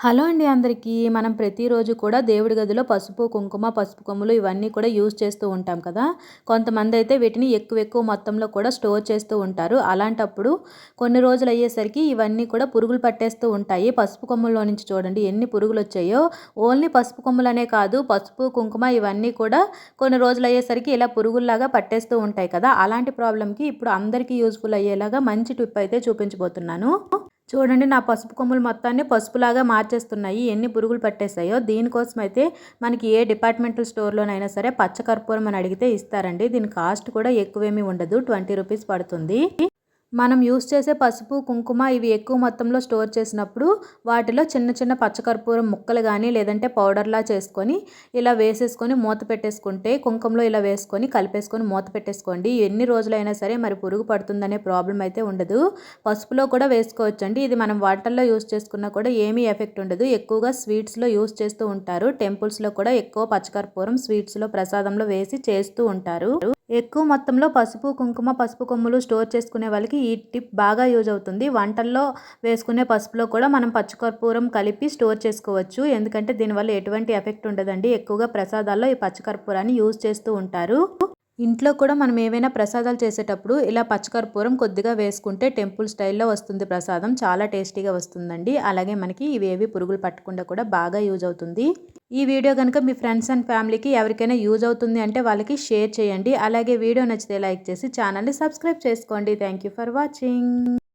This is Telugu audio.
హలో అండి అందరికీ. మనం ప్రతిరోజు కూడా దేవుడి గదిలో పసుపు, కుంకుమ, పసుపు కొమ్ములు ఇవన్నీ కూడా యూజ్ చేస్తూ ఉంటాం కదా! కొంతమందైతే వీటిని ఎక్కువ మొత్తంలో కూడా స్టోర్ చేస్తూ ఉంటారు. అలాంటప్పుడు కొన్ని రోజులయ్యేసరికి ఇవన్నీ కూడా పురుగులు పట్టేస్తూ ఉంటాయి. పసుపు కొమ్ముల్లో నుంచి చూడండి ఎన్ని పురుగులొచ్చాయో. ఓన్లీ పసుపు కొమ్ములనే కాదు, పసుపు, కుంకుమ ఇవన్నీ కూడా కొన్ని రోజులయ్యేసరికి ఇలా పురుగుల్లాగా పట్టేస్తూ ఉంటాయి కదా! అలాంటి ప్రాబ్లమ్‌కి ఇప్పుడు అందరికీ యూజ్‌ఫుల్ అయ్యేలాగా మంచి టిప్ అయితే చూపించబోతున్నాను. చూడండి, నా పసుపు కొమ్ములు మొత్తాన్ని పసుపులాగా మార్చేస్తున్నాయి. ఎన్ని పురుగులు పట్టేసాయో. దీనికోసమైతే మనకి ఏ డిపార్ట్మెంటల్ స్టోర్‌లోనైనా సరే పచ్చకర్పూరం అని అడిగితే ఇస్తారండి. దీని కాస్ట్ కూడా ఎక్కువేమీ ఉండదు. 20 రూపీస్ పడుతుంది. మనం యూస్ చేసే పసుపు, కుంకుమ ఇవి ఎక్కువ మొత్తంలో స్టోర్ చేసినప్పుడు వాటిలో చిన్న చిన్న పచ్చకర్పూరం ముక్కలు గానీ లేదంటే పౌడర్‌లా చేసుకొని ఇలా వేసేసుకొని మూత పెట్టేసుకుంటే, కుంకుమలో ఇలా వేసుకొని కలిపేసుకొని మూత పెట్టేసుకోండి. ఎన్ని రోజులైనా సరే మరి పురుగు పడుతుందనే ప్రాబ్లమ్ అయితే ఉండదు. పసుపులో కూడా వేసుకోవచ్చండి. ఇది మనం వాటర్‌లో యూస్ చేసుకున్నా కూడా ఏమీ ఎఫెక్ట్ ఉండదు. ఎక్కువగా స్వీట్స్‌లో యూస్ చేస్తూ ఉంటారు. టెంపుల్స్‌లో కూడా ఎక్కువ పచ్చకర్పూరం స్వీట్స్‌లో ప్రసాదంలో వేసి చేస్తూ ఉంటారు. ఎక్కువ మొత్తంలో పసుపు, కుంకుమ, పసుపు కొమ్ములు స్టోర్ చేసుకునే వాళ్ళకి ఈ టిప్ బాగా యూజ్ అవుతుంది. వంటల్లో వేసుకునే పసుపులో కూడా మనం పచ్చకర్పూరం కలిపి స్టోర్ చేసుకోవచ్చు. ఎందుకంటే దీనివల్ల ఎటువంటి ఎఫెక్ట్ ఉండదండి. ఎక్కువగా ప్రసాదాల్లో ఈ పచ్చకర్పూరాన్ని యూజ్ చేస్తూ ఉంటారు. ఇంట్లో కూడా మనం ఏవైనా ప్రసాదాలు చేసేటప్పుడు ఇలా పచ్చకర్పూరం కొద్దిగా వేసుకుంటే టెంపుల్ స్టైల్లో వస్తుంది ప్రసాదం. చాలా టేస్టీగా వస్తుందండి. అలాగే మనకి ఇవేవి పురుగులు పట్టకుండా కూడా బాగా యూజ్ అవుతుంది. ఈ వీడియో కనుక మీ ఫ్రెండ్స్ అండ్ ఫ్యామిలీకి ఎవరికైనా యూజ్ అవుతుంది అంటే వాళ్ళకి షేర్ చేయండి. అలాగే వీడియో నచ్చితే లైక్ చేసి ఛానల్ని సబ్స్క్రైబ్ చేసుకోండి. Thank you for watching.